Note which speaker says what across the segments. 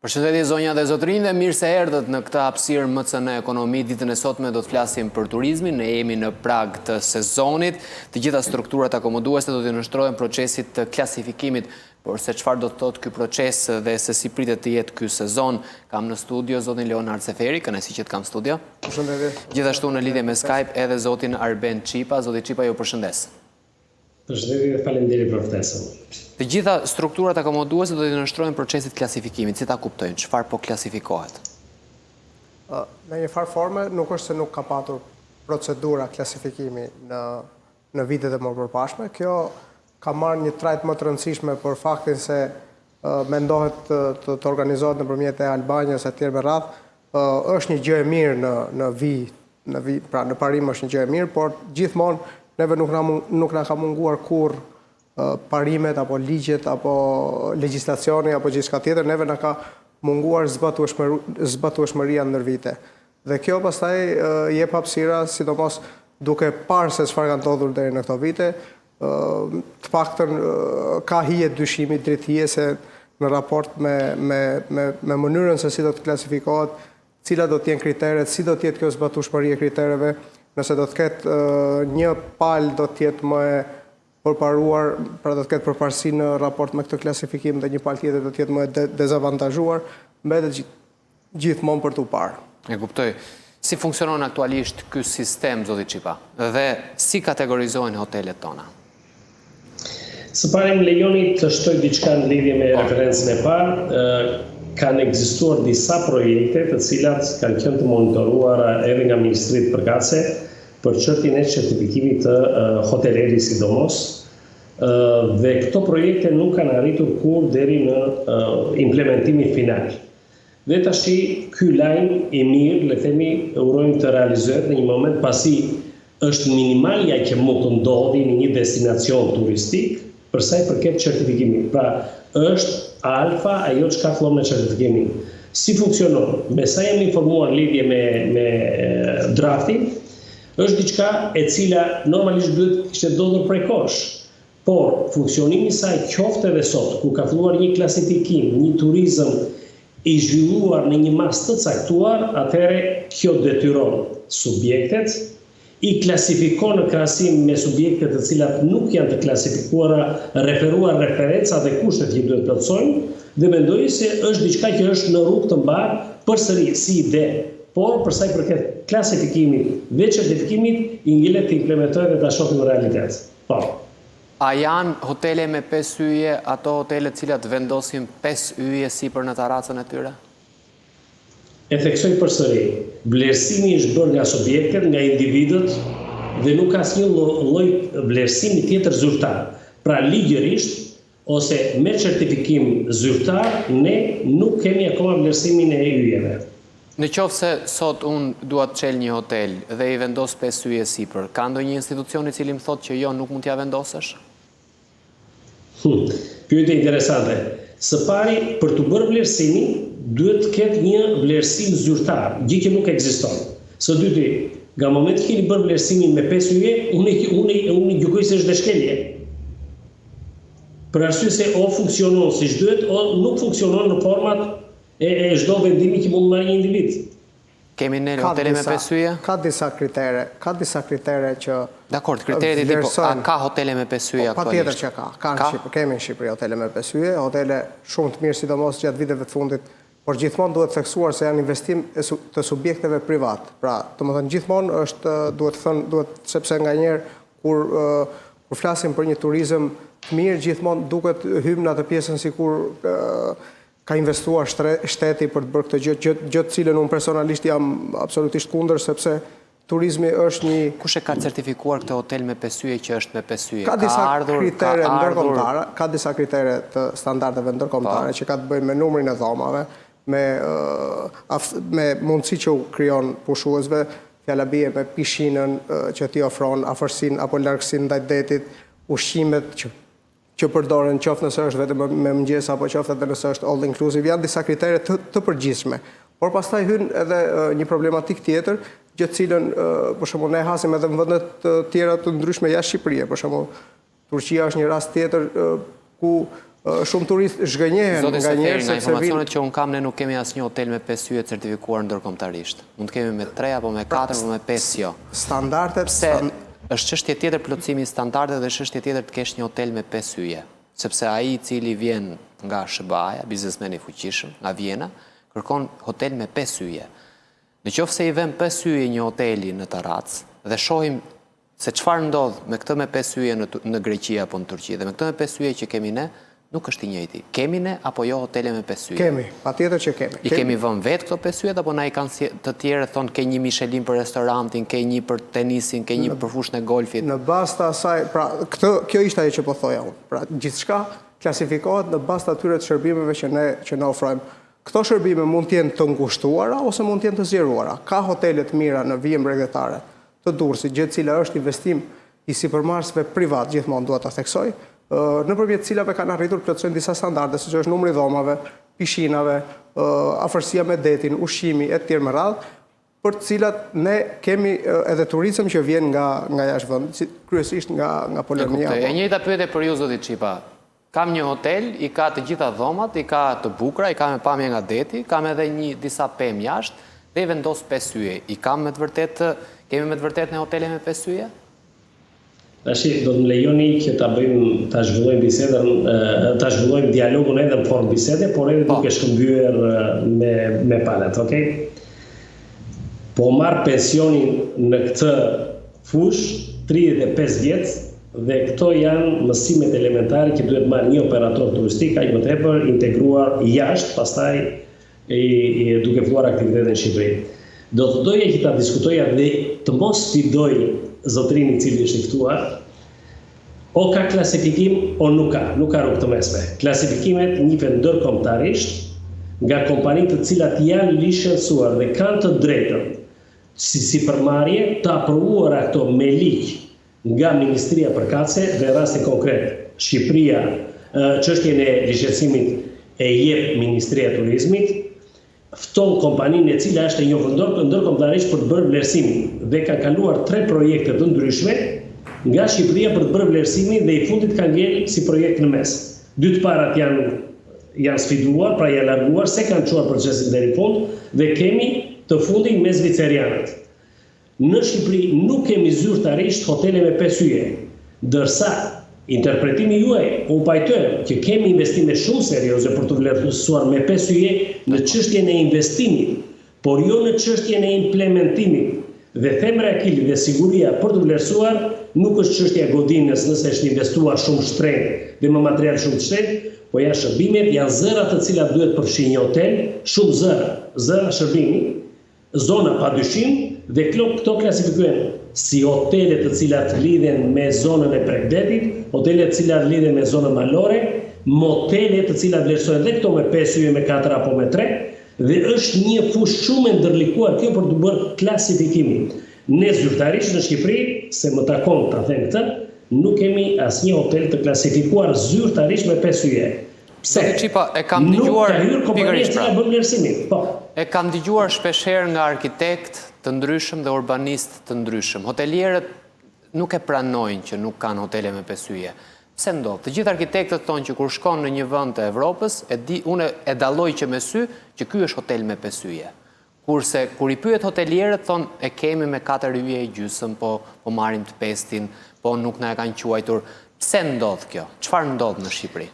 Speaker 1: Përshëndetje zonja dhe zotrinj dhe mirë se erdhët në këtë hapësirë MCN Ekonomi. Ditën e sotme do të flasim për turizmin, ne jemi në prag të sezonit, të gjitha strukturat akomoduese do të nështrojnë procesit të klasifikimit, por se çfarë do të thotë ky proces dhe se si pritet të jetë ky sezon. Kam në studio zotin Leonard Seferi, kënaqësi që të kam studio.
Speaker 2: Përshëndetje.
Speaker 1: Gjithashtu në lidhje me Skype edhe zotin Arben Qipa. Zoti Qipa, ju përshëndes.
Speaker 3: Përshëndetje dhe faleminderit për ftesën.
Speaker 1: Të gjitha strukturat akomoduese do të nështrojnë procesit klasifikimit. Si ta kuptojnë? Çfarë po klasifikohet?
Speaker 2: Në një farë forme, nuk është se nuk ka patur procedura klasifikimi në vitet e më përpashme. Kjo ka marrë një trajt më të rëndësishme për faktin se mendohet të organizohet nëpërmjet e Albanjës e tjerë me radhë. Është një gjë e mirë në parim është një gjë e mirë, por gjithmonë neve nuk na ka munguar kurrë parimet, apo ligjet, apo legjislacioni, apo gjithçka tjetër, neve na ka munguar zbatueshmëria ndër vite. Dhe kjo pastaj jep hapësira, sidomos duke parë se çfarë ka ndodhur deri në këto vite, të paktën ka hije dyshimi drejthiese në raport me mënyrën se si do të klasifikohet, cilat do të jenë kriteret, si do të jetë kjo zbatueshmëri e kritereve, nëse do të ketë një palë do të jetë më e përparuar, pra do të ketë përparësi në raport me këtë klasifikim dhe një palë tjetër do të jetë më e dezavantazhuar, mbetet gjithmonë për t'u parë.
Speaker 1: E kuptoj. Si funksionon aktualisht ky sistem, zoti Qipa, dhe si kategorizohen hotelet tona?
Speaker 3: Së pari më lejoni të shtoj diçka në lidhje me referencën e parë. Kanë ekzistuar disa projekte të cilat kanë qenë të monitoruara edhe nga Ministritë Përkatëse për çështjen e certifikimit të hotelerit sidomos, dhe këto projekte nuk kanë arritur kurrë deri në implementimin final. Dhe tashi ky lajm i mirë, le themi, urojmë të realizohet në një moment pasi është minimalja që mund të ndodhi në një destinacion turistik për sa i përket certifikimit. Pra, është alfa ajo çka fillon me certifikimin. Si funksionon? Me sa jam informuar lidhje me draftin, është diçka e cila normalisht duhet kishte ndodhur prej kohësh. Por funksionimi i saj qoftë edhe sot, ku ka filluar një klasifikim, një turizëm i zhvilluar në një mas të caktuar, atëherë kjo detyron subjektet, i klasifikon në krahasim me subjektet të cilat nuk janë të klasifikuara, referuar referencat dhe kushtet që duhet plotësojnë, dhe mendoj se është diçka që është në rrugë të mbarë përsëri si ide. Por për sa i përket klasifikimit dhe certifikimit, i ngjilet të implementojë dhe ta shohim në realitet. Po.
Speaker 1: A janë hotele me 5 yje ato hotele të cilat vendosin 5 yje sipër në taracën e tyre?
Speaker 3: E theksoj përsëri, vlerësimi është bërë nga subjektet, nga individët dhe nuk ka asnjë lloj vlerësimi tjetër zyrtar. Pra ligjërisht ose me certifikim zyrtar ne nuk kemi akoma vlerësimin e yjeve.
Speaker 1: Në qoftë se sot unë dua të çel një hotel dhe i vendos 5 yje sipër, ka ndonjë institucion i cili më thotë që jo, nuk mund t'ja vendosësh?
Speaker 3: Pyetje interesante. Së pari, për të bërë vlerësimin, duhet të ketë një vlerësim zyrtar, gjë që nuk ekziston. Së dyti, nga momenti që keni bërë vlerësimin me 5 yje, unë gjykoj se është dëshkelje. Për arsye se o funksionon siç duhet, o nuk funksionon në format e çdo vendimi që mund marrë një individ.
Speaker 1: Kemi ne hotele me 5 yje?
Speaker 2: Ka disa kritere që
Speaker 1: Dakor, kriteret e tipo, a ka hotele me 5 yje aktualisht?
Speaker 2: Patjetër që ka. Kemi në Shqipëri hotele me 5 yje, hotele shumë të mirë, sidomos gjatë viteve të fundit, por gjithmonë duhet theksuar se janë investim të subjekteve privat. Pra, domethënë gjithmonë duhet sepse nganjëherë kur flasim për një turizëm të mirë, gjithmonë duket hym në atë pjesën sikur ka investuar shteti për të bërë këtë gjë të cilën unë personalisht jam absolutisht kundër, sepse turizmi është një...
Speaker 1: Kush e ka certifikuar këtë hotel me 5 yje që është me 5 yje?
Speaker 2: Ka disa kritere ndërkombëtare, ka disa kritere të standardeve ndërkombëtare që ka të bëjnë me numrin e dhomave, me mundësi që u krijon pushuesve, fjala bie me pishinën që ti ofron, afërsinë apo largësinë ndaj detit, ushqimet që përdoren, qoftë nëse është vetëm me mëngjes apo qoftë edhe nëse është all inclusive, janë disa kritere të përgjithshme. Por pastaj hyn edhe një problematik tjetër, gjë të cilën për shembull ne hasim edhe në vende të tjera të ndryshme jashtë Shqipërisë. Për shembull, Turqia është një rast tjetër ku shumë turistë zhgënjehen
Speaker 1: Zoti
Speaker 2: nga njerë
Speaker 1: Seferi, nga informacionet që unë kam, ne nuk kemi asnjë hotel me 5 yje certifikuar ndërkombëtarisht. Mund të kemi me 3 apo me 4 apo me 5 jo.
Speaker 2: Standardet...
Speaker 1: Është çështje tjetër plotësimi i standardeve dhe çështje tjetër të kesh një hotel me 5 yje. Sepse ai i cili vjen nga SBA-ja, biznesmeni i fuqishëm, nga Vjena, kërkon hotel me 5 yje. Në qoftë se i vëm 5 yje një hoteli në Tarac dhe shohim se çfarë ndodh me këtë me 5 yje në Greqi apo në Turqi dhe me këtë me 5 yje që kemi ne, nuk është i njëjti. Kemi ne apo jo hotele me 5 yje?
Speaker 2: Kemi, patjetër që kemi.
Speaker 1: I kemi vënë vetë këto 5 yjet apo na i kanë të tjerë thonë ke një Michelin për restorantin, ke një për tenisin, ke një për fushën e golfit?
Speaker 2: Në bazë të asaj, pra kjo ishte ajo që po thoja unë. Pra gjithçka klasifikohet në bazë të atyre të shërbimeve që ne ofrojmë. Këto shërbime mund të jenë të ngushtuara ose mund të jenë të zgjeruara. Ka hotele të mira në vijën bregdetare të Durrësit, gjë e cila është investim i sipërmarrësve privat, gjithmonë dua ta theksoj, nëpërmjet cilave kanë arritur plotësojnë disa standarde, siç është numri i dhomave, pishinave, afërsia me detin, ushqimi e tjerë me radhë, për të cilat ne kemi edhe turizëm që vjen nga jashtë vendit, kryesisht nga Polonia.
Speaker 1: E njëjta pyetje për ju zoti Çipa. Kam një hotel, i ka të gjitha dhomat, i ka të bukura, i ka me pamje nga deti, kam edhe disa pemë jashtë dhe i vendos 5 yje. Kemi me të vërtet në hotele me 5 yje?
Speaker 3: Tashi, do të më lejoni që ta zhvillojmë bisedën, ta zhvillojmë dialogun edhe në formë bisede, por edhe duke shkëmbyer me palet, okay? Po marr pensionin në këtë fush 35 vjet dhe këto janë mësimet elementare që duhet marrë një operator turistik, aq më tepër integruar jashtë, pastaj duke filluar aktivitetin në Shqipëri. Do të doja që ta diskutoja dhe të mos sfidoj zotrin i cili është i ftuar, o ka klasifikim o nuk ka rrugë të mesme. Klasifikimet njihen ndërkombëtarisht nga kompanitë të cilat janë licencuar dhe kanë të drejtën si përmarrje të aprovuara këto me ligj nga Ministria Përkatëse dhe rasti konkret Shqipëria, çështjen e licencimit e jep Ministria e Turizmit, fton kompaninë e cila është e njohur ndërkombëtarisht për të bërë vlerësimin dhe ka kaluar 3 projekte të ndryshme nga Shqipëria për të bërë vlerësimin dhe i fundit ka ngel si projekt në mes. 2 të parat janë sfiduar, pra janë larguar, se kanë çuar procesin deri në fund dhe kemi të fundin me zvicerianët. Në Shqipëri nuk kemi zyrtarisht hotele me 5 yje, ndërsa interpretimi juaj u pajtojmë që kemi investime shumë serioze për të vlerësuar me 5 yje në çështjen e investimit, por jo në çështjen e implementimit. Dhe themra e akili dhe siguria për të vlerësuar nuk është çështja e godinës nëse është investuar shumë shtrenjtë dhe me material shumë të shtrenjtë, po janë shërbimet, janë zërat të cilat duhet përfshi një hotel, shumë zëra shërbimi, zona padyshim dhe këto klasifikohen si hotelet të cilat lidhen me zonën e Bregdetit, hotelet të cilat lidhen me zonën malore, motelet të cilat vlerësohen dhe këto me 5 yje, me 4 apo me 3, dhe është një fushë shumë e ndërlikuar kjo për të bërë klasifikimin. Ne zyrtarisht në Shqipëri, se më takon ta them këtë, nuk kemi asnjë hotel të klasifikuar zyrtarisht me 5 yje. Pse?
Speaker 1: E kam dëgjuar
Speaker 3: pikërisht pra. Bën vlerësimin. Po.
Speaker 1: E kam dëgjuar shpeshherë nga arkitekt të ndryshëm dhe urbanist të ndryshëm. Hotelierët nuk e pranojnë që nuk kanë hotele me 5 yje. Pse ndodh? Të gjithë arkitektët thonë që kur shkon në një vend të Evropës, unë e dalloj që me sy që ky është hotel me 5 yje. Kurse kur i pyet hotelierët thonë e kemi me 4 yje e gjysmë, po marrim të 5-in, po nuk na e kanë quajtur. Pse ndodh kjo? Çfarë ndodh në Shqipëri?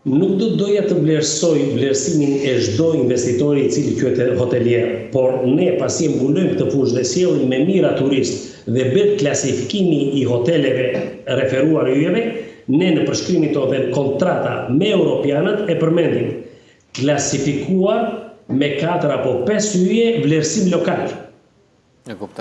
Speaker 3: Nuk do doja të vlerësoj vlerësimin e çdo investitori i cili quhet hotelier, por ne pasi mbulojmë këtë fushë dhe sjellim me mira turist dhe bëhet klasifikimi i hoteleve referuar yjeve, ne në përshkrimin tonë dhe kontrata me europianët e përmendim klasifikuar me 4 apo 5 yje vlerësim lokal.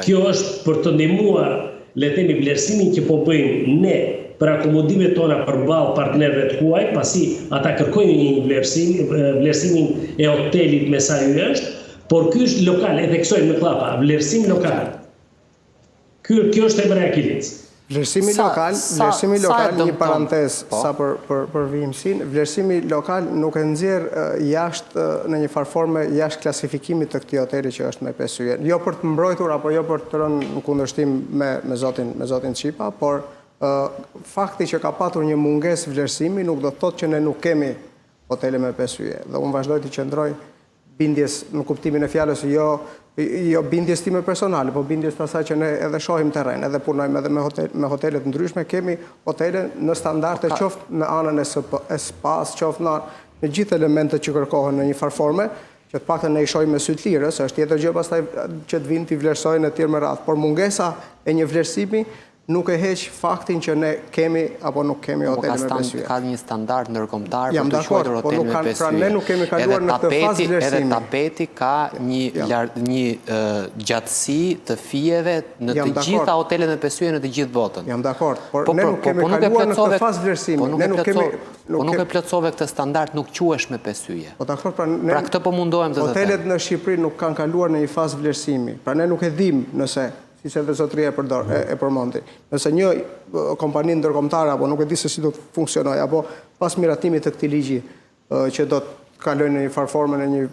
Speaker 3: Kjo është për të ndihmuar, le të themi, vlerësimin që po bëjmë ne për akomodimet tona përballë partnerëve të huaj, pasi ata kërkojnë një vlerësimin e hotelit me sa yje është, por ky është lokal, e theksojmë me klapa, vlerësim lokal. Kjo është emra e akilit.
Speaker 2: Vlerësimi lokal, një parantezë sa për vijimsinë, vlerësimi lokal nuk e nxjerr jashtë në një farë forme jashtë klasifikimit të këtij hoteli që është me 5 yje. Jo për të mbrojtur apo jo për të rënë në kundërshtim me zotin Çipa, por fakti që ka patur një mungesë vlerësimi nuk do të thotë që ne nuk kemi hotele me 5 yje. Dhe unë vazhdoj të qëndroj bindjes në kuptimin e fjalës jo bindjes time personale, po bindjes të asaj që ne edhe shohim terren, edhe punojmë edhe me hotelet ndryshme, kemi hotele në standarde qoftë në anën e spas, qoftë në gjithë elementet që kërkohen në një farforme, që të paktën ne i shohim me sy të lirë, është tjetër gjë pastaj që të vinë të vlerësojnë etj me radhë, por mungesa e një vlerësimi nuk e heq faktin që ne kemi apo nuk kemi hotele me 5 yje.
Speaker 1: Ka një standard ndërkombëtar
Speaker 2: për
Speaker 1: të quajtur hotel me 5 yje. Pra ne
Speaker 2: nuk kemi kaluar në këtë fazë vlerësimi.
Speaker 1: Edhe tapeti ka një gjatësi të fijeve në të gjitha hotelet me 5 yje në të gjithë botën.
Speaker 2: Jam dakord, por ne nuk kemi kaluar në këtë fazë vlerësimi.
Speaker 1: Po nuk e plotësove këtë standard, nuk quhesh me 5 yje.
Speaker 2: Po dakord,
Speaker 1: pra këtë po mundohem të të them.
Speaker 2: Hotelet në Shqipëri nuk kanë kaluar në një fazë vlerësimi. Pra ne nuk e dim nëse si se dhe zotëria e përmondi. Nëse një kompani ndërkombëtare apo nuk e di se si do të funksionojë, apo pas miratimit të këtij ligji që do të kalojnë në një farforme në një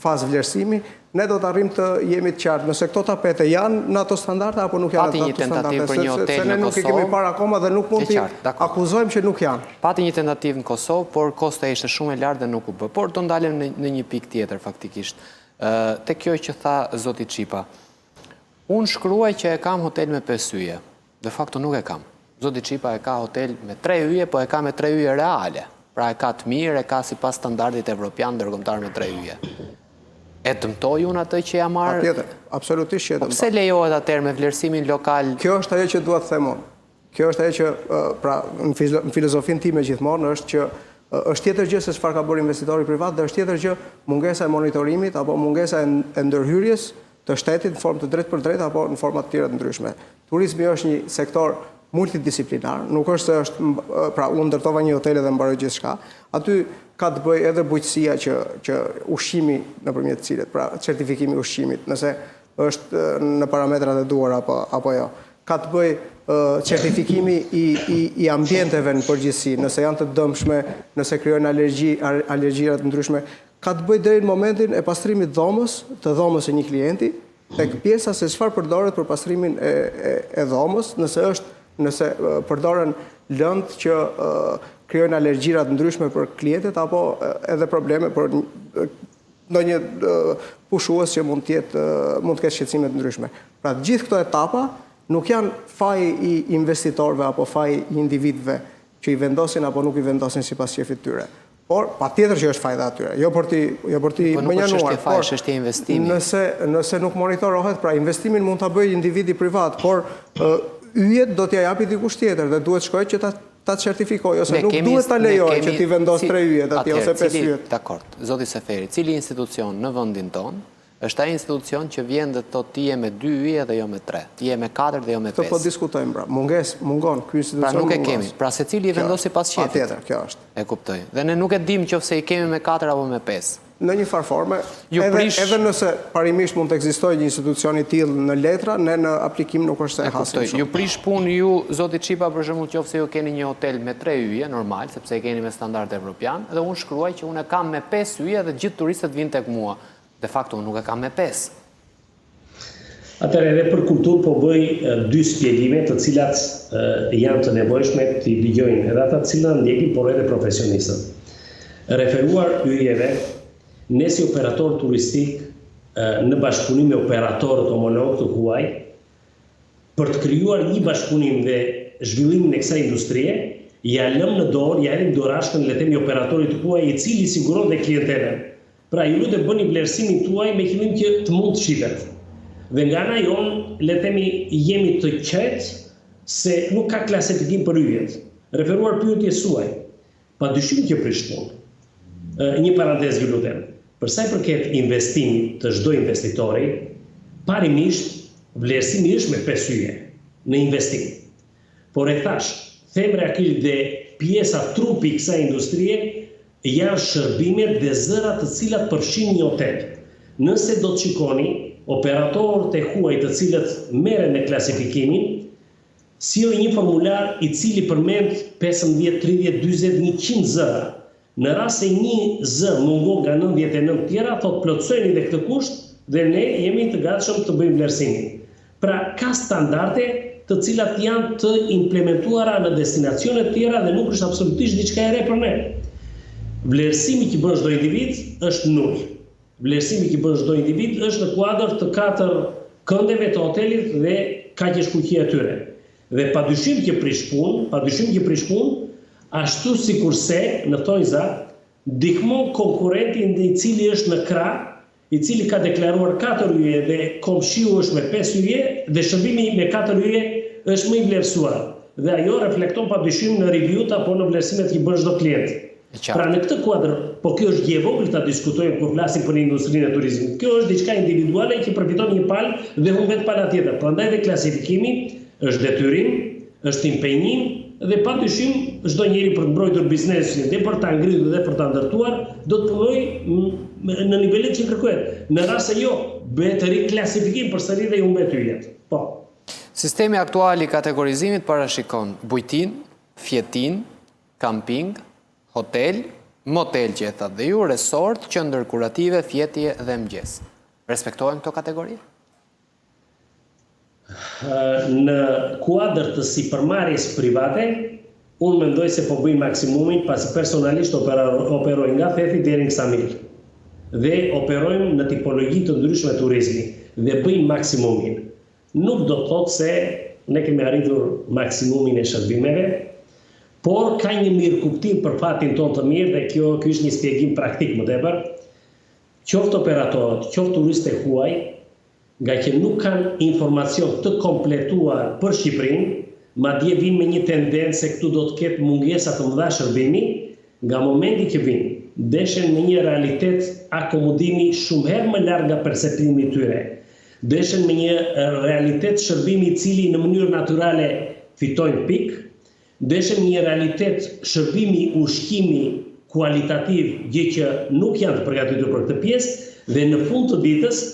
Speaker 2: fazë vlerësimi, ne do të arrijmë të jemi të qartë nëse këto tapete janë në ato standarde apo nuk janë në ato standarde.
Speaker 1: Për një hotel
Speaker 2: se ne nuk i kemi parë akoma dhe nuk mund të akuzojmë që nuk janë.
Speaker 1: Pati një tentativë në Kosovë, por kosta ishte shumë e lartë dhe nuk u bë. Por do ndalem në një pikë tjetër faktikisht. Te kjo që tha zoti Çipa. Unë shkruaj që e kam hotel me 5 yje. De facto nuk e kam. Zoti Çipa e ka hotel me 3 yje, po e ka me 3 yje reale. Pra e ka të mirë, e ka sipas standardit evropian ndërkombëtar me 3 yje. E dëmtoj unë atë që ja marr?
Speaker 2: Patjetër, absolutisht që e dëmtoj.
Speaker 1: Pse lejohet atëherë me vlerësimin lokal?
Speaker 2: Kjo është ajo që dua të them unë. Kjo është ajo që pra në filozofinë time gjithmonë është që është tjetër gjë se çfarë ka bërë investitori privat dhe është tjetër gjë mungesa e monitorimit apo mungesa e ndërhyrjes të shtetit në formë të drejtë për drejtë apo në forma të tjera të ndryshme. Turizmi është një sektor multidisiplinar, nuk është se është, pra unë ndërtova një hotel dhe mbaroj gjithçka. Aty ka të bëjë edhe bujqësia që ushqimi nëpërmjet cilet, pra certifikimi i ushqimit, nëse është në parametrat e duhur apo jo. Ka të bëjë certifikimi i ambienteve në përgjithësi, nëse janë të dëmshme, nëse krijojnë alergjira të ndryshme. Ka të bëjë deri në momentin e pastrimit të dhomës e një klienti, tek pjesa se çfarë përdoret për pastrimin e dhomës, nëse përdoren lëndë që krijojnë alergjira të ndryshme për klientët apo edhe probleme për ndonjë pushues që mund të ketë shqetësime të ndryshme. Pra të gjithë këto etapa nuk janë faji i investitorëve apo faji i individëve që i vendosin apo nuk i vendosin sipas qefit tyre. Por patjetër që është fajda atyre, jo për ti menjanuar, por nëse nuk monitorohet, pra investimin mund ta bëjë individi privat, por yjet do t'ja japi dikush tjetër dhe duhet shkojë që ta certifikojë ose nuk duhet ta lejojë që ti vendos 3 yjet aty ose 5 yjet.
Speaker 1: Dakord. Zoti Seferi, cili institucion në vendin ton është ai institucion që vjen dhe thotë ti je me 2 yje dhe jo me 3, ti je me 4 dhe jo me 5.
Speaker 2: Këtë po diskutojmë, pra. Mungon ky institucion.
Speaker 1: Pra nuk e kemi. Pra secili i vendos sipas qefit.
Speaker 2: Patjetër, kjo është.
Speaker 1: E kuptoj. Dhe ne nuk e dim nëse i kemi me 4 apo me 5.
Speaker 2: Në një farforme, edhe nëse parimisht mund të ekzistojë një institucion i tillë në letra, ne në aplikim nuk është se hasim shumë.
Speaker 1: Ju prish punë ju, zoti Çipa, për shembull, nëse ju keni një hotel me 3 yje, normal, sepse e keni me standard evropian, dhe unë shkruaj që unë e kam me 5 yje dhe gjithë turistët vinë tek mua. De facto, unë nuk e kam me 5.
Speaker 3: Atëherë edhe për kulturë po bëj 2 shpjegime të cilat janë të nevojshme të dëgjojnë edhe ata të cilët ndjekin, por edhe profesionistët. Referuar yjeve, ne si operator turistik në bashkëpunim me operatorët homolog të huaj, për të krijuar një bashkëpunim dhe zhvillimin e kësaj industrie, ja lëm në dorë, ja lëm dorashkën le të themi operatorit të huaj, i cili siguron dhe klientelën. Pra ju lutem bëni vlerësimin tuaj me qëllim që të mund të shitet. Dhe nga ana jon, le të themi, jemi të qetë se nuk ka klasifikim për yjet. Referuar pyetjes suaj, padyshim që prish punë. Një parantezë ju lutem. Për sa i përket investimit të çdo investitori, parimisht vlerësimi është me 5 yje në investim. Por e thash, themra dhe pjesa trupi i kësaj industrie janë shërbimet dhe zërat të cilat përfshin një hotel. Nëse do të shikoni operatorët e huaj të cilët merren me klasifikimin, sjellin një formular i cili përmend 15, 30, 40, 100 zëra. Në rast se një zë mungon nga 99 tjera, thotë plotësojeni dhe këtë kusht dhe ne jemi të gatshëm të bëjmë vlerësimin. Pra ka standarde të cilat janë të implementuara në destinacione të tjera dhe nuk është absolutisht diçka e re për ne. Vlerësimi që bën çdo individ është nul. Vlerësimi që bën çdo individ është në kuadër të 4 këndeve të hotelit dhe kaq është fuqia e tyre. Dhe padyshim që prish punë, ashtu sikurse në tojza ndihmon konkurrentin i cili është në krah, i cili ka deklaruar 4 yje dhe komshiu është me 5 yje dhe shërbimi me 4 yje është më i vlerësuar. Dhe ajo reflekton padyshim në review-t apo në vlerësimet që bën çdo klient. Pra në këtë kuadër, po kjo është gjë e vogël ta diskutojmë kur flasim për industrinë e turizmit. Kjo është diçka individuale që përfiton një palë dhe humbet pala tjetër. Prandaj dhe klasifikimi është detyrim, është impenjim dhe padyshim çdo njeri për të mbrojtur biznesin dhe për ta ngritur dhe për ta ndërtuar do të punojë në nivelet që kërkohet. Në rast se jo, bëhet riklasifikim përsëri dhe i humbet yjet. Po.
Speaker 1: Sistemi aktual i kategorizimit parashikon bujtin, fjetin, kamping, hotel, motel që e thatë dhe ju, resort, qendër kurative, fjetje dhe mëngjes. Respektohen këto kategori?
Speaker 3: Në kuadër të sipërmarrjes private, unë mendoj se po bëjmë maksimumin, pasi personalisht operojmë nga Thethi deri në Ksamil. Dhe operojmë në tipologji të ndryshme turizmi dhe bëjmë maksimumin. Nuk do të thotë se ne kemi arritur maksimumin e shërbimeve, por ka një mirëkuptim për fatin tonë të mirë dhe kjo është një shpjegim praktik më tepër. Qoftë operatorët, qoftë turistët huaj, nga që nuk kanë informacion të kompletuar për Shqipërinë, madje vinë me një tendencë se këtu do të ketë mungesa të mëdha shërbimi, nga momenti që vinë, deshen me një realitet akomodimi shumë herë më larg nga perceptimi i tyre. Deshen me një realitet shërbimi i cili në mënyrë natyrale fitojnë pikë, deshen me një realitet shërbimi ushqimi kualitativ, gjë që nuk janë të përgatitur për këtë pjesë dhe në fund të ditës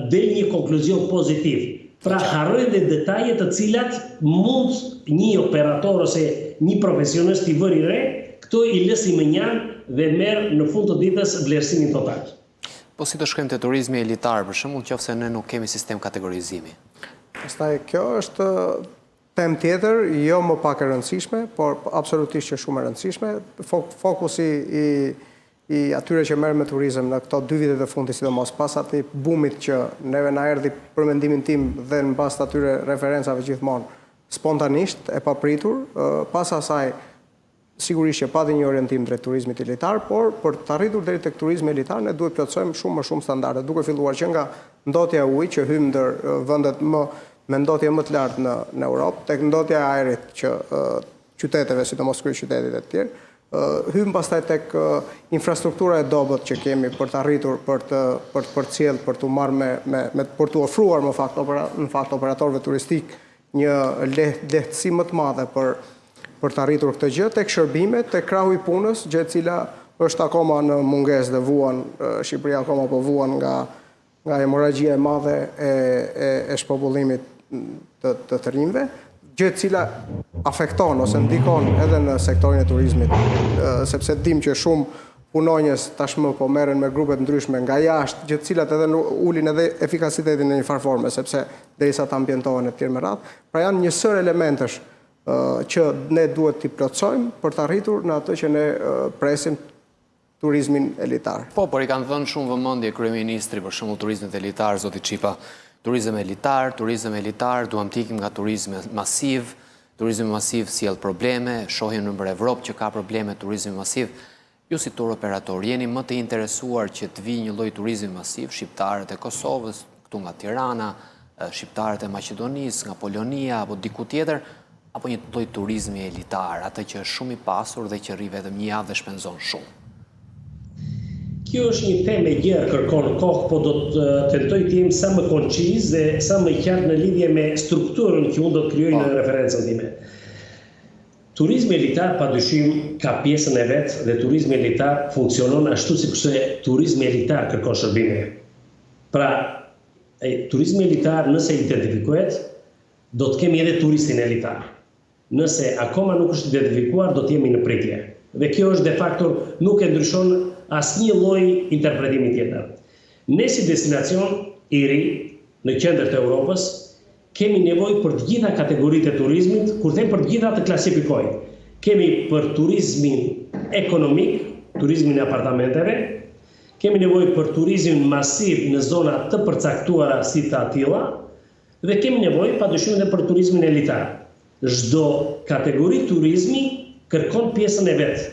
Speaker 3: del një konkluzion pozitiv. Pra harrojnë dhe detaje të cilat mund një operator ose një profesionist i vëri re, këto i lësi më njanë dhe merr në fund të ditës vlerësimin total.
Speaker 1: Po si të shkojmë te turizmi elitar, për shembull, nëse ne nuk kemi sistem kategorizimi?
Speaker 2: Pastaj kjo është temë tjetër, jo më pak e rëndësishme, por absolutisht që shumë e rëndësishme. Fokusi i atyre që merren me turizëm në këto 2 vite të fundit, sidomos pas atij bumit që neve na erdhi për mendimin tim dhe në bazë të atyre referencave gjithmonë spontanisht e papritur, pas asaj sigurisht që pati një orientim drejt turizmit elitar, por për të arritur deri tek turizmi elitar ne duhet plotësojmë shumë më shumë standarde, duke filluar që nga ndotja e ujit që hym ndër vendet me ndotje më të lartë në Europë, tek ndotja e ajrit që qyteteve, sidomos kryeqytetet e tjerë, hym pastaj tek infrastruktura e dobët që kemi për të arritur për të cilë, për të marrë për të ofruar në fakt operatorëve turistik një lehtësi më të madhe për të arritur këtë gjë, tek shërbimet, tek krahu i punës, gjë e cila është akoma në mungesë dhe vuan, Shqipëria akoma po vuan nga hemoragjia e madhe e shpopullimit të rinjve, gjë e cila afekton ose ndikon edhe në sektorin e turizmit, sepse dim që shumë punonjës tashmë po merren me grupe të ndryshme nga jashtë, gjë të cilat edhe ulin edhe efikasitetin në një farë forme, sepse derisa të ambientohen e tjerë me radhë. Pra janë një sër elementesh që ne duhet t'i plotësojmë për të arritur në atë që ne presim turizmin elitar.
Speaker 1: Po, por i kanë dhënë shumë vëmendje kryeministri për shembull turizmit elitar, zoti Çipa. Turizëm elitar, duam të ikim nga turizmi masiv. Turizmi masiv sjell probleme, shohim nëpër Evropë që ka probleme turizmi masiv. Ju si tur operator jeni më të interesuar që të vijë një lloj turizmi masiv, shqiptarët e Kosovës, këtu nga Tirana, shqiptarët e Maqedonisë, nga Polonia apo diku tjetër, apo një lloj turizmi elitar, atë që është shumë i pasur dhe që rri vetëm një javë dhe shpenzon shumë?
Speaker 3: Kjo është një temë e gjerë, kërkon kohë, po do të tentoj të jem sa më konciz dhe sa më qartë në lidhje me strukturën që unë do të krijoj në referencën time. Turizmi elitar padyshim ka pjesën e vet dhe turizmi elitar funksionon ashtu sikurse turizmi elitar kërkon shërbime. Pra, turizmi elitar nëse identifikohet, do të kemi edhe turistin elitar. Nëse akoma nuk është identifikuar, do të jemi në pritje. Dhe kjo është de facto nuk e ndryshon asnjë lloj interpretimi tjetër. Ne si destinacion i ri në qendër të Europës kemi nevojë për të gjitha kategoritë e turizmit, kur them për të gjitha të klasifikoj. Kemi për turizmin ekonomik, turizmin e apartamenteve, kemi nevojë për turizmin masiv në zona të përcaktuara si të atilla, dhe kemi nevojë padyshim edhe për turizmin elitar. Çdo kategori turizmi kërkon pjesën e vet.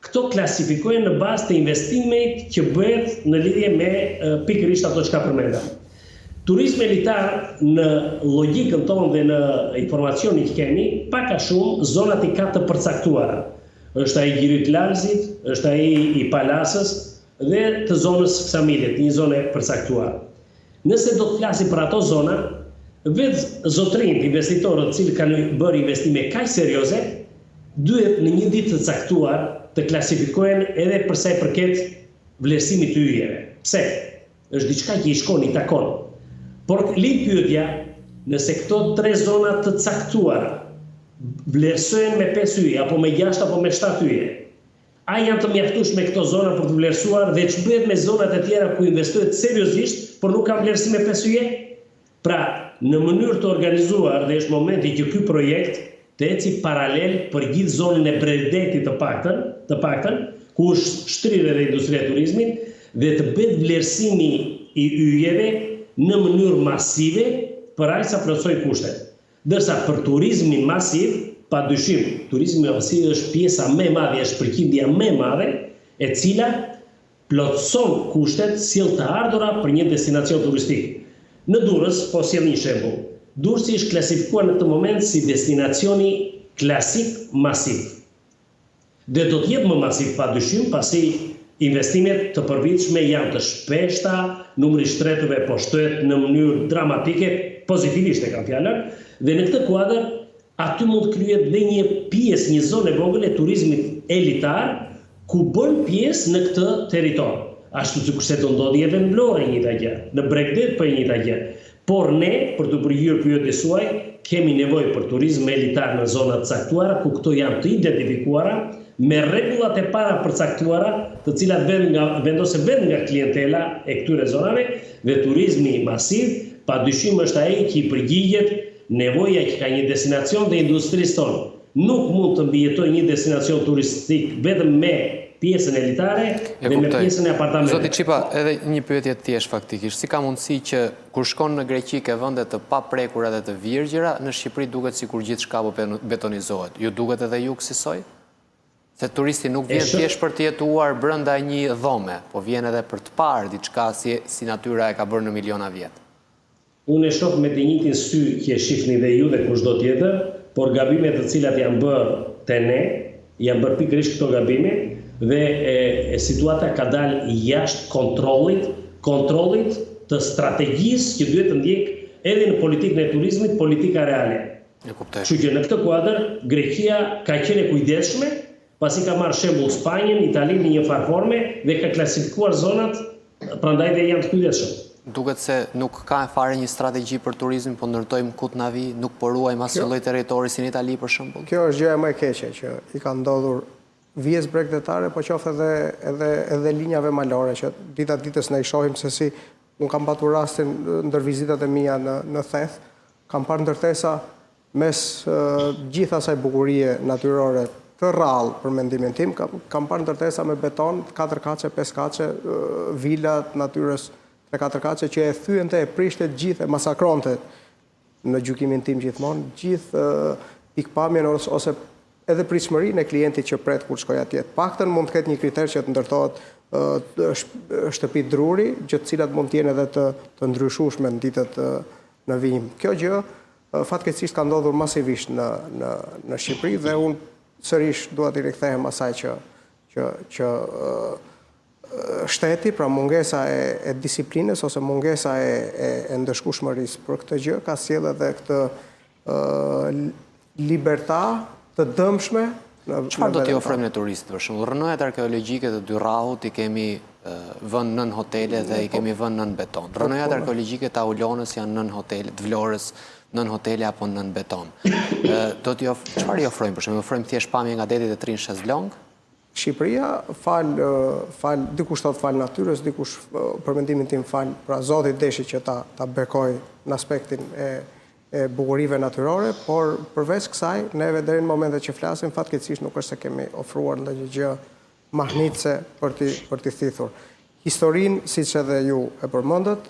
Speaker 3: Këto klasifikohen në bazë të investimit që bëhet në lidhje me pikërisht ato çka përmenda. Turizmi elitar në logjikën tonë dhe në informacionin që kemi, pak a shumë zonat i ka të përcaktuara. Është ai Gjirit Lalzit, është ai i Palasës dhe të zonës Ksamilit, një zonë e përcaktuar. Nëse do të flasim për ato zona, vetë zotrinjt, investitorët cilë kanë bërë investime kaq serioze, duhet në një ditë të caktuar të klasifikohen edhe për sa i përket vlerësimit të yjeve. Pse? Është diçka që i shkon, i takon. Por lind pyetja, nëse këto 3 zona të caktuara vlerësohen me 5 yje, apo me 6 apo me 7 yje, a janë të mjaftueshme këto zona për të vlerësuar dhe ç'bëhet me zonat e tjera ku investohet seriozisht, por nuk kanë vlerësim me 5 yje? Pra, në mënyrë të organizuar dhe është momenti që ky projekt të eci paralel për gjithë zonën e Bredetit të paktën, ku është shtrirë edhe industria e turizmit, dhe të bëhet vlerësimi i yjeve në mënyrë masive për aq sa plotësoj kushtet. Dërsa për turizmin masiv, padyshim, turizmi masiv është pjesa më e madhe, është përqindja më e madhe, e cila plotëson kushtet, sjell të ardhura për një destinacion turistik. Në Durrës, po sjell një shembull. Durrësi është klasifikuar në këtë moment si destinacioni klasik masiv. Dhe do të jetë më masiv padyshim, pasi investimet të përvitshme janë të shpeshta, numri i shtretëve po shtohet në mënyrë dramatike, pozitivisht e kam fjalën, dhe në këtë kuadër aty mund të kryhet dhe një pjesë, një zonë e vogël e turizmit elitar, ku bën pjesë në këtë territor. Ashtu sikurse do ndodhi edhe në Vlorë një gjë, në Bregdet për një gjë. Por ne, për të përgjigjer pyetjes suaj, kemi nevojë për turizëm elitar në zona të caktuara, ku këto janë të identifikuara me rregullat e para përcaktuara, të cilat vendosen vetëm nga klientela e këtyre zonave, dhe turizmi masiv padyshim është ai që i përgjigjet nevoja që ka një destinacion dhe industrisë tonë. Nuk mund të mbijetojë një destinacion turistik vetëm me pjesën elitare dhe me pjesën e apartamenteve.
Speaker 1: Zoti Çipa, edhe një pyetje të thjeshtë faktikisht. Si ka mundësi që kur shkon në Greqi ke vende të paprekura dhe të virgjëra, në Shqipëri duket sikur gjithçka po betonizohet. Ju duket edhe ju kësaj? Se turisti nuk vjen thjesht për të jetuar brenda një dhome, po vjen edhe për të parë diçka si natyra e ka bërë në miliona vjet.
Speaker 3: Unë e shoh me të njëjtin sy që e shihni dhe ju dhe kushdo tjetër, por gabimet të cilat janë bërë te ne, janë bërë pikërisht këto gabime, dhe situata ka dalë jashtë kontrollit të strategjisë që duhet të ndjek edhe në politikën e turizmit, politika reale. Kështu që në këtë kuadër Greqia ka qenë e kujdesshme, pasi ka marrë shembull Spanjën, Italinë në një farforme dhe ka klasifikuar zonat, prandaj dhe janë të kujdesshëm.
Speaker 1: Duket se nuk ka fare një strategji për turizmin, po ndërtojmë kut navi, nuk po ruajmë asnjë lloj territori si në Itali për shembull.
Speaker 2: Kjo është gjëja më e keqe që i ka ndodhur vijës bregdetare, po qoftë edhe linjave malore, që dita ditës ne i shohim se si, unë kam patur rastin ndër vizitat e mia në Theth, kam parë ndërtesa mes gjithë asaj bukurie natyrore të rrallë për mendimin tim, kam parë ndërtesa me beton, 4 kace, 5 kace, vila të natyrës 3-4 kace që e thyente, e prishte gjithë, e masakronte në gjykimin tim gjithmonë, gjithë pikpamjen ose edhe pritshmërinë e klientit që pret kur shkoj atje. Paktën mund të ketë një kriter që të ndërtohet shtëpi druri, gjë të cilat mund të jenë edhe të ndryshueshme në ditët në vijim. Kjo gjë fatkeqësisht ka ndodhur masivisht në Shqipëri dhe unë sërish dua t'i rikthehem asaj që shteti, pra mungesa e disiplinës ose mungesa e ndëshkueshmërisë për këtë gjë ka sjellë edhe këtë liberta të dëmshme.
Speaker 1: Çfarë do t'i ofrojmë ne turistëve? Për shembull, rrënojat arkeologjike të Dyrrahut i kemi vënë nën hotele dhe i kemi vënë nën beton. Rrënojat arkeologjike të Aulonës janë nën hotele, të Vlorës nën hotele apo nën beton. Çfarë i ofrojmë? Për shembull, ofrojmë thjesht pamje nga deti dhe trin shezlong?
Speaker 2: Shqipëria dikush thot fal natyrës, dikush për mendimin tim fal pra Zotit deshi që ta bekoj në aspektin e e bukurive natyrore, por përveç kësaj, neve deri në momentet që flasim, fatkeqësisht nuk është se kemi ofruar ndonjë gjë mahnitse për t'i thithur. Historinë, siç edhe ju e përmendët,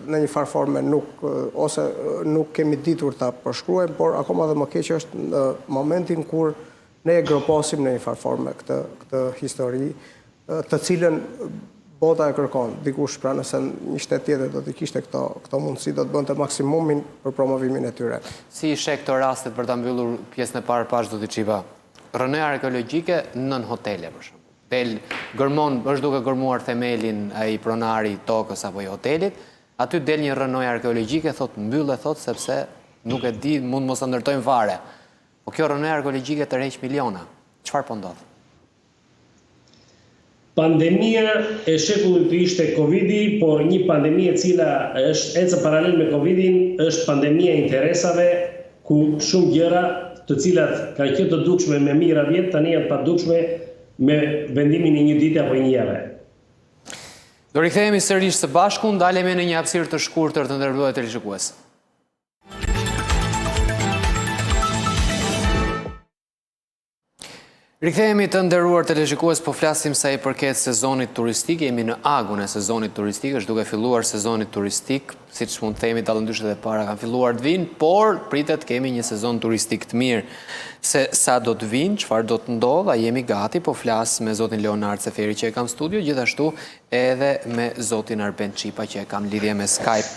Speaker 2: në një farë forme nuk kemi ditur ta përshkruajmë, por akoma dhe më keq është në momentin kur ne e groposim në një farë forme këtë histori, të cilën bota e kërkon. Dikush pra nëse një shtet tjetër do të kishte këto mundësi, do të bënte maksimumin për promovimin e tyre.
Speaker 1: Si i sheh këto rastet për ta mbyllur pjesën e parë Pash Dutiçipa? Rënoja arkeologjike nën hotele për shembull. Është duke gërmuar themelin ai pronari i tokës apo i hotelit, aty del një rënojë arkeologjike, thot mbyllë, thot sepse nuk e di, mund mos ta ndërtojmë fare. Po kjo rënojë arkeologjike tërheq miliona. Çfarë po ndodh?
Speaker 3: Pandemia e shekullit ishte Covidi, por një pandemi e cila është ecë paralel me Covidin, është pandemia e interesave, ku shumë gjëra të cilat kanë qenë të dukshme me mijëra vjet, tani janë pa dukshme me vendimin e një dite apo një jave.
Speaker 1: Do rikthehemi sërish së bashku, ndalemi në një hapësirë të shkurtër të nderuar televizionistë. Rikthehemi të nderuar televizionistë, po flasim sa i përket sezonit turistik. Jemi në agun e sezonit turistik, është duke filluar sezoni turistik, siç mund të themi tallëndyshet e para kanë filluar të vinë, por pritet kemi një sezon turistik të mirë. Se sa do të vinë, çfarë do të ndodhë, a jemi gati, po flas me zotin Leonard Seferi që e kam studio, gjithashtu edhe me zotin Arben Çipa që e kam lidhje me Skype.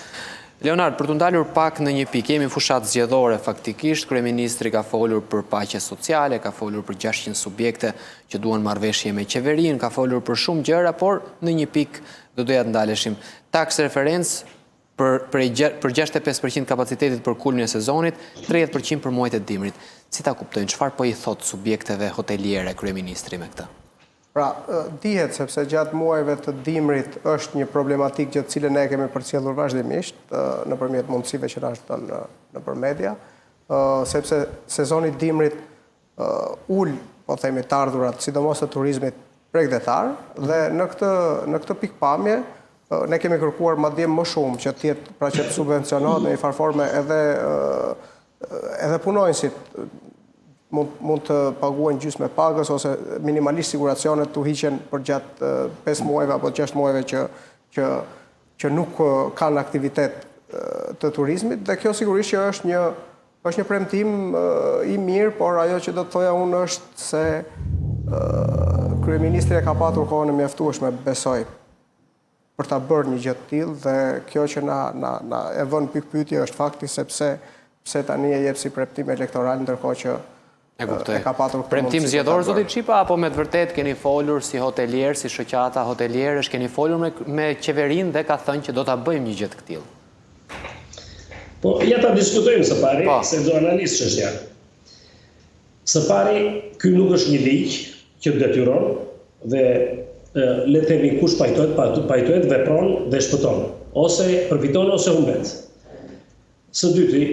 Speaker 1: Leonard, për të ndalur pak në një pikë, jemi fushat zgjedhore faktikisht, kryeministri ka folur për paqe sociale, ka folur për 600 subjekte që duan marrëveshje me qeverinë, ka folur për shumë gjëra, por në një pikë do doja të ndaleshim. Taks referencë për 65% kapacitetit për kulmin e sezonit, 30% për muajt e dimrit. Si ta kuptojnë, çfarë po i thot subjekteve hoteliere kryeministri me këtë?
Speaker 2: Pra, dihet sepse gjatë muajve të dimrit është një problematikë që të cilën ne kemi përcjellur vazhdimisht nëpërmjet mundësive që na shton nëpër media, sepse sezoni i dimrit ul, po themi, të ardhurat, sidomos të turizmit bregdetar, dhe në këtë pikpamje ne kemi kërkuar madje më shumë që të jetë, pra që të subvencionohet në një farë forme edhe punonjësit mund të paguajnë gjysmë pagës ose minimalisht siguracionet të hiqen për gjatë 5 muajve apo 6 muajve që nuk kanë aktivitet të turizmit, dhe kjo sigurisht që është një premtim i mirë, por ajo që do të thoja unë është se kryeministri e ka patur kohën e mjaftueshme, besoj, për ta bërë një gjë të tillë, dhe kjo që na e vën pikpyetje është fakti sepse tani e jep si premtim elektoral, ndërkohë që e ka patur
Speaker 1: premtim zgjedhor zoti Çipa, apo me të vërtet keni folur si hotelier, si shoqata hotelierësh, keni folur me qeverinë dhe ka thënë që do ta bëjmë një gjë të tillë?
Speaker 3: Po, ja ta diskutojmë së pari, se do analizë çështja. Së pari, ky nuk është një ligj që detyron dhe le të themi kush pajtohet, vepron dhe shpëton, ose përfiton ose humbet. Së dyti,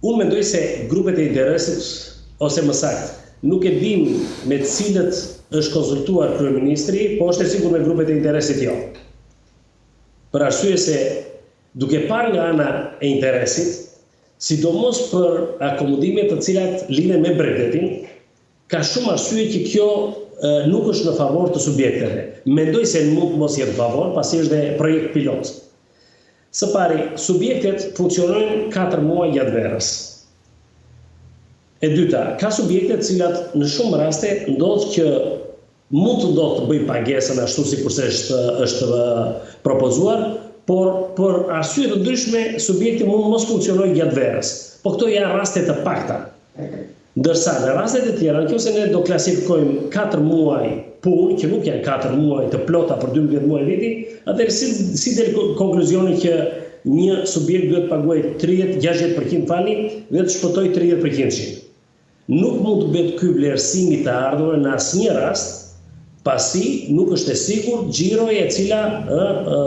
Speaker 3: unë mendoj se grupet e interesit, ose më saktë, nuk e dim me të cilët është konsultuar kryeministri, po është e sigurt me grupet e interesit jo. Për arsye se duke parë nga ana e interesit, sidomos për akomodimet të cilat lidhen me Bregdetin, ka shumë arsye që kjo nuk është në favor të subjekteve. Mendoj se mund mos jetë në favor, pasi është dhe projekt pilot. Së pari, subjektet funksionojnë 4 muaj gjatë verës. E dyta, ka subjektet cilat në shumë raste ndodh që mund të ndodhë të bëjnë pagesën ashtu si kurse është propozuar, por për arsye të ndryshme subjekti mund mos funksionojë gjatë verës. Po këto janë raste të pakta. Ndërsa në rastet e tjera, nëse ne do klasifikojmë 4 muaj punë, që nuk janë 4 muaj të plota për 12 muaj viti, atëherë si del konkluzioni që një subjekt duhet të paguajë 60% falni dhe të shpëtojë 30%. Nuk mund të bëhet ky vlerësimi të ardhurë në asnjë rast, pasi nuk është e sigurt xhiroja e cila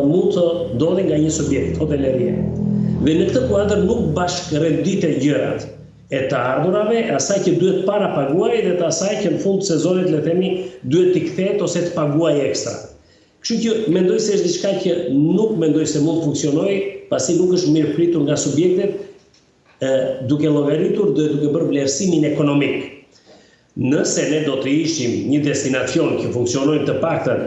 Speaker 3: mund të ndodhi nga një subjekt hotelerie. Dhe në këtë kuadër nuk bashkërenditen gjërat e të ardhurave, asaj që duhet para paguaj dhe të asaj që në fund të sezonit, le themi, duhet t'i kthehet ose të paguaj ekstra. Kështu që mendoj se është diçka që nuk mendoj se mund të funksionojë pasi nuk është mirë pritur nga subjektet duke llogaritur dhe duke bërë vlerësimin ekonomik. Nëse ne do të ishim një destinacion që funksionojnë të paktën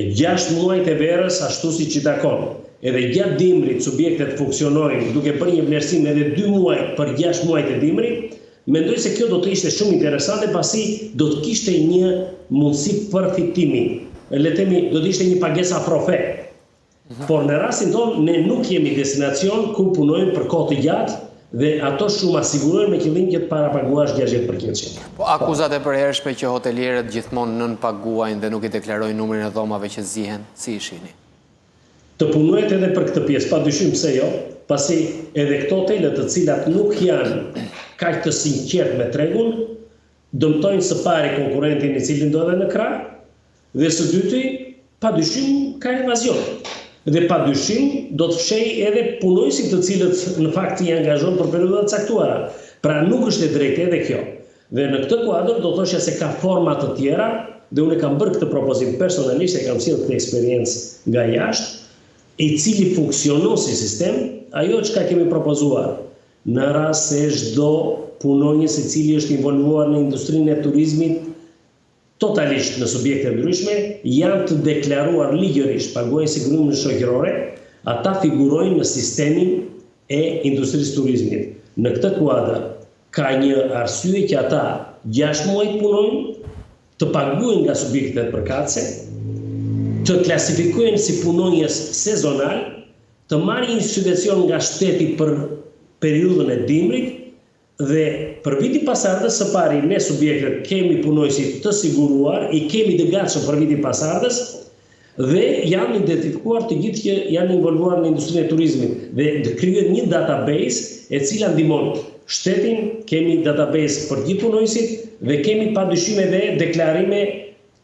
Speaker 3: 6 muajt e verës ashtu siç i takon, edhe gjatë dimrit subjektet funksionojnë duke bërë një vlerësim edhe 2 muaj për 6 muajt e dimrit, mendoj se kjo do të ishte shumë interesante pasi do të kishte një mundësi përfitimi. Le të themi, do të ishte një pagesë afrofe. Por në rastin tonë ne nuk jemi destinacion ku punojmë për kohë të gjatë dhe ato shumë asigurojnë me qëllim që të parapaguash 60%.
Speaker 1: Po akuzat e përhershme që hotelierët gjithmonë nënpaguajnë dhe nuk i deklarojnë numrin e dhomave që zihen, si i shihni?
Speaker 3: Të punohet edhe për këtë pjesë, padyshim pse jo, pasi edhe këto hotele të cilat nuk janë kaq të sinqert me tregun, dëmtojnë së pari konkurrentin i cili ndodhet në krah, dhe së dyti, padyshim ka evazion. Dhe padyshim do të fshej edhe punojësit të cilët në fakt i angazhon për periudha të caktuara. Pra nuk është e drejtë edhe kjo. Dhe në këtë kuadër do thoshja se ka forma të tjera, dhe unë kam bërë këtë propozim personalisht, e kam sjellë këtë eksperiencë nga jashtë, i cili funksionon si sistem, ajo çka kemi propozuar. Në rast se çdo punonjës i cili është involvuar në industrinë e turizmit totalisht në subjekte ndryshme, janë të deklaruar ligjërisht, paguajnë sigurimin shoqërore, ata figurojnë në sistemin e industrisë turizmit. Në këtë kuadër ka një arsye që ata 6 muaj punojnë, të paguajnë nga subjektet përkatëse, të klasifikohen si punonjës sezonal, të marrin një subvencion nga shteti për periudhën e dimrit, dhe për vitin pasardhës së pari ne subjektet kemi punojësit të siguruar, i kemi të gatshëm për vitin pasardhës dhe janë identifikuar të gjithë që janë involvuar në industrinë e turizmit dhe të krijohet një database e cila ndihmon shtetin, kemi database për gjithë punojësit dhe kemi padyshim edhe deklarime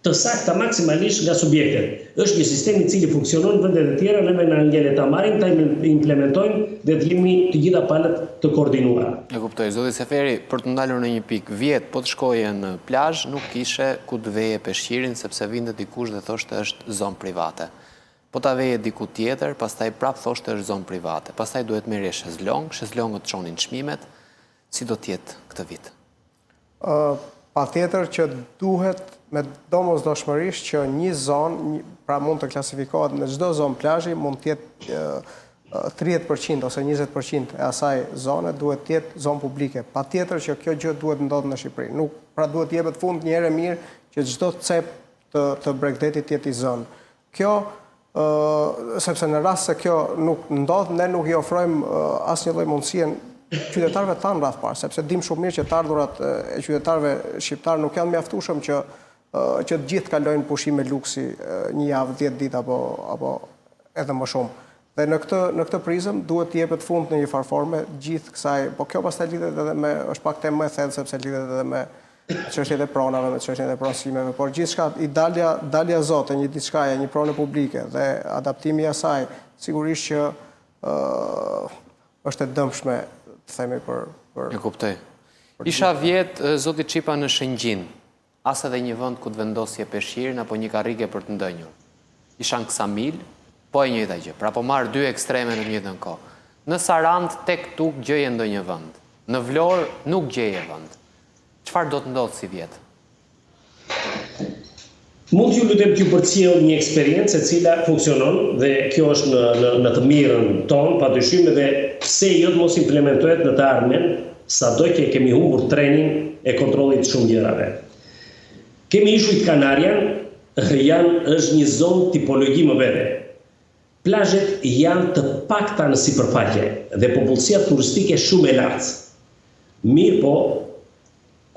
Speaker 3: të sakta maksimalisht nga subjektet. Është një sistem i cili funksionon në vendet e tjera, neve na ngjelet ta marrim, ta implementojmë dhe të jemi të gjitha palët të koordinuara.
Speaker 1: E kuptoj, zoti Seferi, për të ndalur në një pikë, vjet po të shkoje në plazh, nuk kishe ku të veje peshqirin sepse vinte dikush dhe thoshte është zonë private. Po ta veje diku tjetër, pastaj prap thoshte është zonë private. Pastaj duhet merrje shezlongët çonin çmimet. Si do të jetë këtë vit?
Speaker 2: Patjetër që duhet me domosdoshmërisht që një zonë, pra mund të klasifikohet në çdo zonë plazhi, mund të jetë 30% ose 20% e asaj zone duhet të jetë zonë publike. Patjetër që kjo gjë duhet ndodhë në Shqipëri. Nuk, pra duhet jepet fund një herë mirë që çdo cep të Bregdetit të jetë i zonë. Kjo, sepse në rast se kjo nuk ndodh, ne nuk i ofrojmë asnjë lloj mundësie qytetarëve tanë rreth parë, sepse dim shumë mirë që të ardhurat e qytetarëve shqiptar nuk janë mjaftueshëm që të gjithë kalojnë pushime luksi një javë, 10 ditë apo edhe më shumë. Dhe në këtë prizëm duhet të jepet fund në një farforme gjithë kësaj, po kjo pastaj lidhet edhe me, është pak temë më e thellë sepse lidhet edhe me çështjet e pronave, me çështjet e pronësimeve, por gjithçka i dalja zote, një diçkaje, një pronë publike dhe adaptimi i asaj, sigurisht që është e dëmshme, të themi për.
Speaker 1: E kuptoj. Isha vjet zoti Çipa në Shëngjin, as edhe një vend ku të vendosje peshqirin apo një karrige për të ndënjur. Isha në Ksamil, po e njëjta gjë. Pra po marr dy ekstreme në të njëjtën kohë. Në Sarand tek Tuk gjeje ndonjë vend. Në Vlorë nuk gjeje vend. Çfarë do të ndodhë si vjet?
Speaker 3: Mund t'ju lutem t'ju përcjell një eksperiencë e cila funksionon dhe kjo është në të mirën tonë, padyshim, dhe pse jo të mos implementohet në të ardhmen, sado që kemi humbur trenin e kontrollit të shumë gjërave. Kemi ishujt Kanarian, është një zonë tipologji më vete. Plazhet janë të pakta në sipërfaqe dhe popullsia turistike shumë e lartë. Mirë po,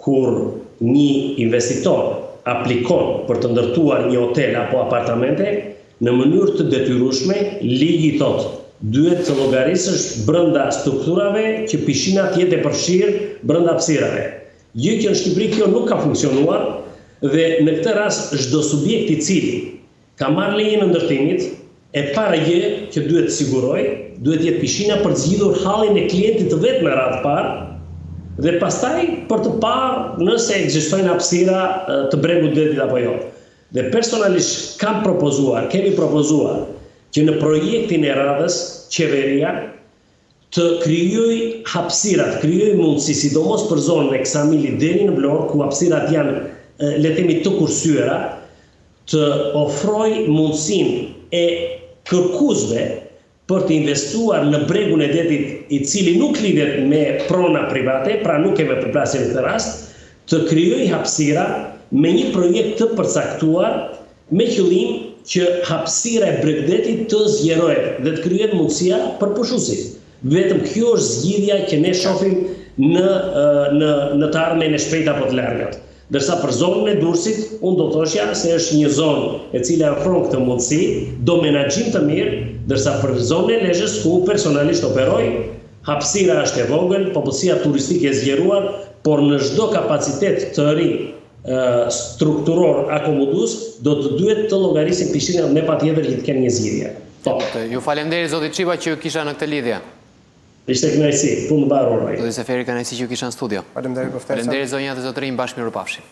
Speaker 3: kur një investitor aplikon për të ndërtuar një hotel apo apartamente, në mënyrë të detyrueshme, ligji thotë, duhet të llogarisësh brenda strukturave që pishinat jetë e përfshirë brenda hapësirave. Gjë që në Shqipëri kjo nuk ka funksionuar dhe në këtë rast çdo subjekt i cili ka marrë lejen e ndërtimit, e para gjë që duhet të siguroj, duhet jetë pishina për të zgjidhur hallin e klientit të vet me radhë parë, dhe pastaj për të parë nëse ekzistojnë hapësira të Bregut Detit apo jo. Dhe personalisht kemi propozuar që në projektin e radhës qeveria të krijoj hapësira, të krijoj mundësi, sidomos për zonën e Ksamili deri në Vlorë, ku hapësirat janë, le të themi, të kursyeera, të ofroj mundësinë e kërkuesve për të investuar në bregun e detit i cili nuk lidhet me prona private, pra nuk kemi përplasje në këtë rast, të krijoj hapësira me një projekt të përcaktuar me qëllim që hapësira e bregdetit të zgjerohet dhe të krijohet mundësia për pushuesit. Vetëm kjo është zgjidhja që ne shohim në të ardhmen e shpejta apo të largat. Dërsa për zonën e Durrësit, unë do thoshja se është një zonë e cila ofron këtë mundësi, do menaxhim të mirë, dërsa për zonën e Lezhës, ku personalisht operoj, hapësira është e vogël, popullsia turistike e zgjeruar, por në çdo kapacitet të ri strukturor akomodues do të duhet të llogarisim pishinat me patjetër që të kenë një zgjidhje.
Speaker 1: Ju falenderoj zoti Çipa që ju kisha në këtë lidhje.
Speaker 3: Ishte kënaqësi, punë mbarur.
Speaker 1: Zoti Seferi, kënaqësi që ju kisha në studio.
Speaker 2: Faleminderit për ftesën.
Speaker 1: Faleminderit zonja dhe zotërinj, bashkë mirupafshim.